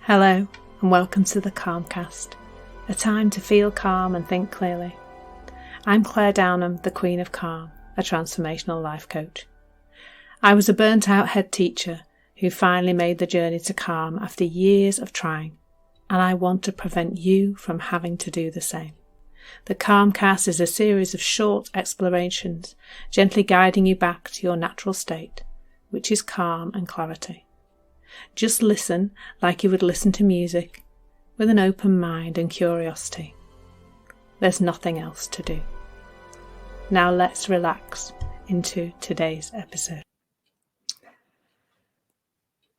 Hello and welcome to the Calmcast, a time to feel calm and think clearly. I'm Claire Downham, the Queen of Calm, a transformational life coach. I was a burnt out head teacher who finally made the journey to calm after years of trying, and I want to prevent you from having to do the same. The Calmcast is a series of short explorations, gently guiding you back to your natural state, which is calm and clarity. Just listen like you would listen to music, with an open mind and curiosity. There's nothing else to do. Now let's relax into today's episode.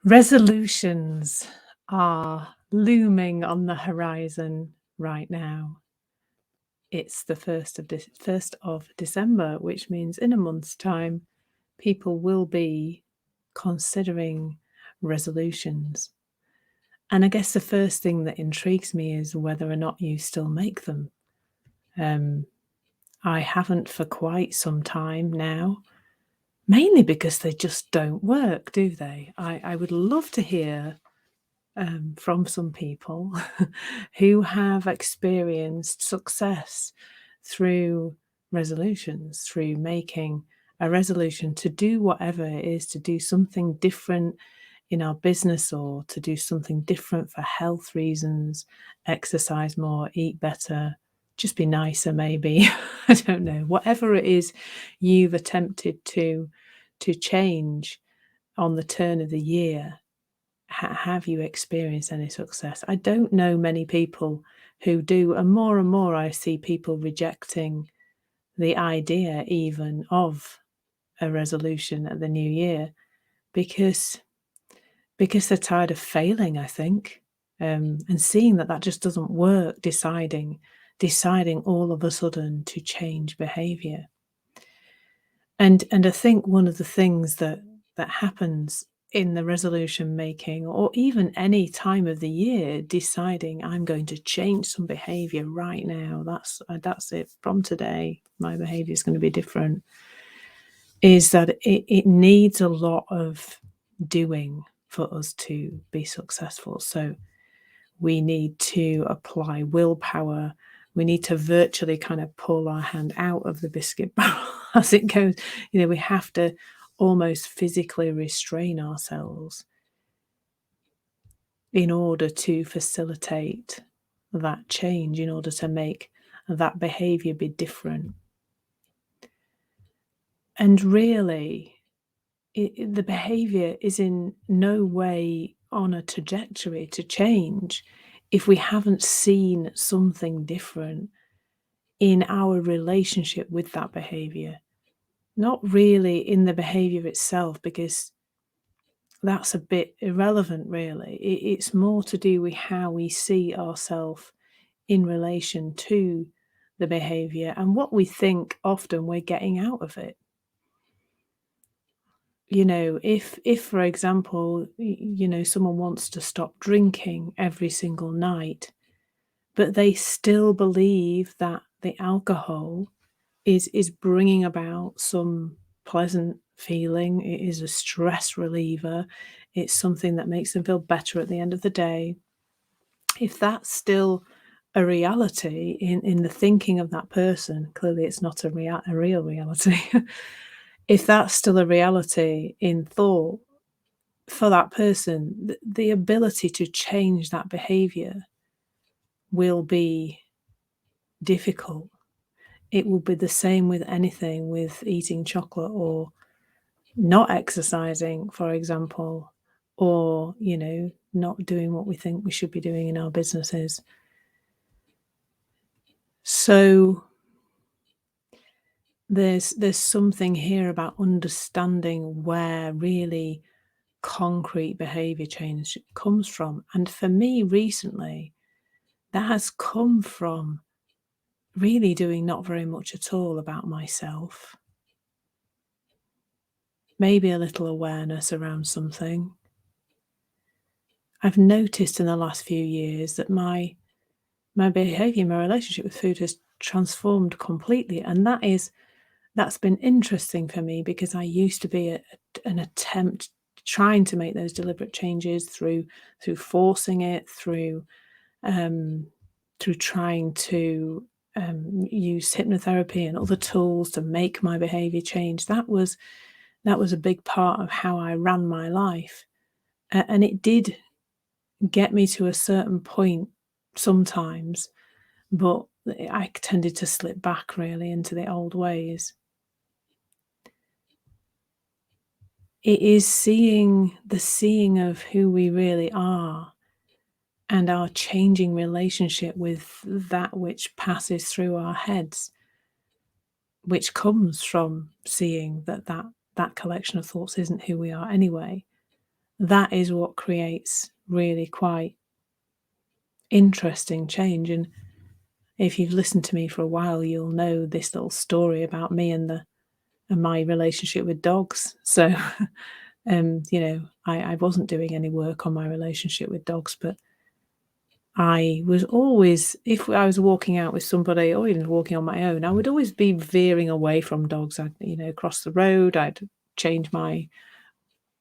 Resolutions are looming on the horizon right now. It's the 1st of December, which means in a month's time, people will be considering resolutions. And I guess the first thing that intrigues me is whether or not you still make them. I haven't for quite some time now, mainly because they just don't work, do they? I would love to hear from some people who have experienced success through resolutions, through making a resolution to do whatever it is, to do something different in our business or to do something different for health reasons, exercise more, eat better, just be nicer maybe. I don't know. Whatever it is you've attempted to change on the turn of the year, have you experienced any success? I don't know many people who do, and more I see people rejecting the idea even of a resolution at the new year because they're tired of failing, I think, and seeing that just doesn't work, deciding all of a sudden to change behaviour. And I think one of the things that happens in the resolution making, or even any time of the year, deciding I'm going to change some behaviour right now, that's it, from today my behaviour is going to be different, is that it needs a lot of doing for us to be successful. So we need to apply willpower. We need to virtually kind of pull our hand out of the biscuit barrel as it goes. We have to almost physically restrain ourselves in order to facilitate that change, in order to make that behavior be different. And really, the behavior is in no way on a trajectory to change if we haven't seen something different in our relationship with that behavior. Not really in the behavior itself, because that's a bit irrelevant, really. It's more to do with how we see ourselves in relation to the behavior and what we think often we're getting out of it. If for example, someone wants to stop drinking every single night, but they still believe that the alcohol is bringing about some pleasant feeling, it is a stress reliever, it's something that makes them feel better at the end of the day. If that's still a reality in the thinking of that person, clearly it's not a real reality. If that's still a reality in thought for that person, the ability to change that behavior will be difficult. It will be the same with anything, with eating chocolate or not exercising, for example, or, not doing what we think we should be doing in our businesses. So there's something here about understanding where really concrete behavior change comes from. And for me recently, that has come from really doing not very much at all about myself. Maybe a little awareness around something. I've noticed in the last few years that my behavior, my relationship with food has transformed completely. And that's been interesting for me, because I used to be an attempt trying to make those deliberate changes through forcing it, um, through trying to use hypnotherapy and other tools to make my behaviour change. That was a big part of how I ran my life, and it did get me to a certain point sometimes, but I tended to slip back really into the old ways. It is seeing of who we really are and our changing relationship with that which passes through our heads, which comes from seeing that collection of thoughts isn't who we are anyway. That is what creates really quite interesting change. And if you've listened to me for a while, you'll know this little story about me and my relationship with dogs. So, I wasn't doing any work on my relationship with dogs, but I was always, if I was walking out with somebody or even walking on my own, I would always be veering away from dogs. I'd, cross the road, I'd change my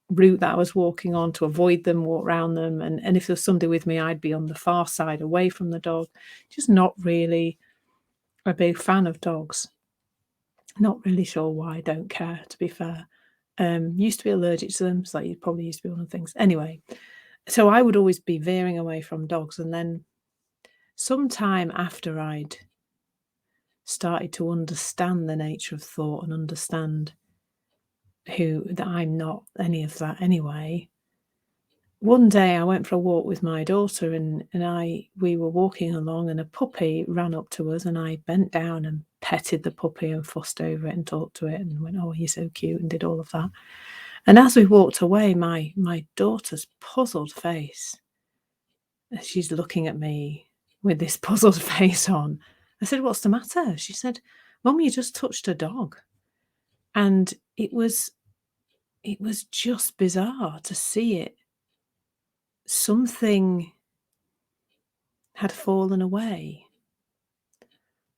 route that I was walking on to avoid them, walk around them. And if there was somebody with me, I'd be on the far side away from the dog. Just not really a big fan of dogs. Not really sure why, I don't care, to be fair. Used to be allergic to them, so it probably used to be one of the things. Anyway, so I would always be veering away from dogs, and then sometime after I'd started to understand the nature of thought and understand that I'm not any of that anyway. One day I went for a walk with my daughter and we were walking along and a puppy ran up to us and I bent down and petted the puppy and fussed over it and talked to it and went, "Oh, you're so cute," and did all of that. And as we walked away, my daughter's puzzled face, she's looking at me with this puzzled face on. I said, "What's the matter?" She said, "Mum, you just touched a dog." And it was just bizarre to see it. Something had fallen away.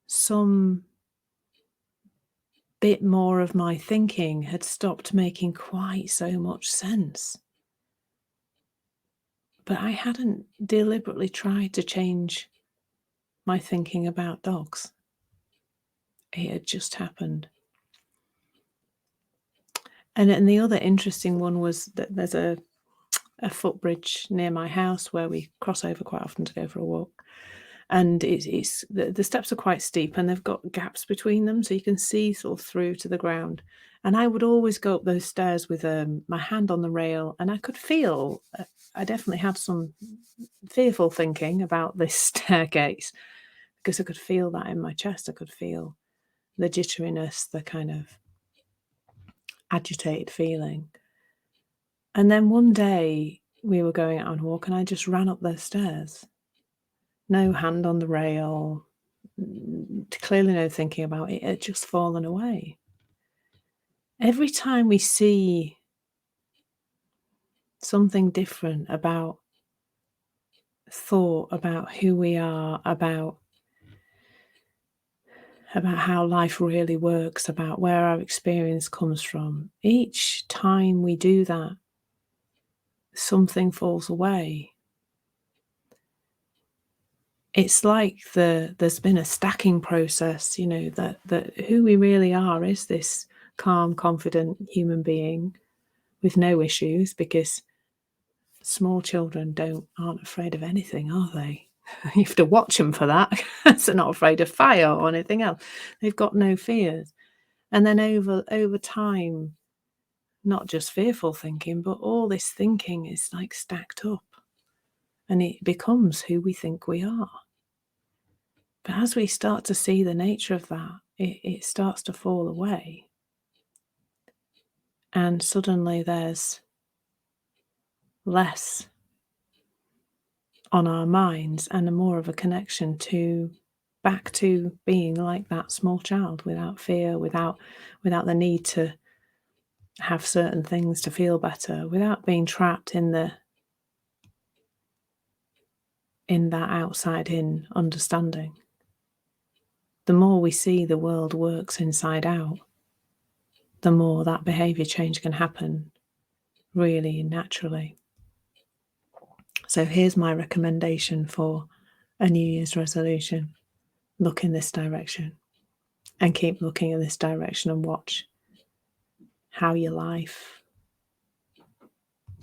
Some bit more of my thinking had stopped making quite so much sense. But I hadn't deliberately tried to change my thinking about dogs. It had just happened. And the other interesting one was that there's a footbridge near my house where we cross over quite often to go for a walk. And it's the steps are quite steep and they've got gaps between them, so you can see sort of through to the ground. And I would always go up those stairs with my hand on the rail, and I could feel I definitely had some fearful thinking about this staircase because I could feel that in my chest. I could feel the jitteriness, the kind of agitated feeling. And then one day we were going out on a walk, and I just ran up those stairs. No hand on the rail, clearly no thinking about it. It had just fallen away. Every time we see something different about thought, about who we are, about how life really works, about where our experience comes from, each time we do that, something falls away. It's like there's been a stacking process, that who we really are is this calm, confident human being with no issues, because small children aren't afraid of anything, are they? You have to watch them for that. They're not afraid of fire or anything else. They've got no fears. And then over time, not just fearful thinking, but all this thinking is like stacked up and it becomes who we think we are. But as we start to see the nature of that, it starts to fall away. And suddenly there's less on our minds and a more of a connection back to being like that small child, without fear, without the need to have certain things to feel better, without being trapped in that outside in understanding. The more we see the world works inside out, the more that behaviour change can happen really naturally. So here's my recommendation for a New Year's resolution. Look in this direction and keep looking in this direction and watch how your life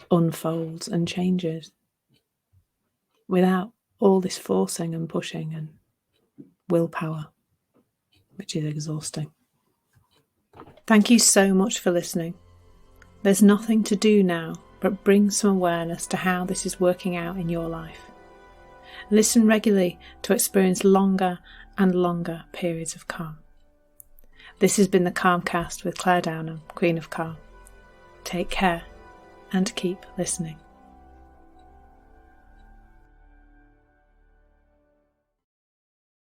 unfolds and changes without all this forcing and pushing and willpower, which is exhausting. Thank you so much for listening. There's nothing to do now but bring some awareness to how this is working out in your life. Listen regularly to experience longer and longer periods of calm. This has been the Calmcast with Claire Downham, Queen of Calm. Take care and keep listening.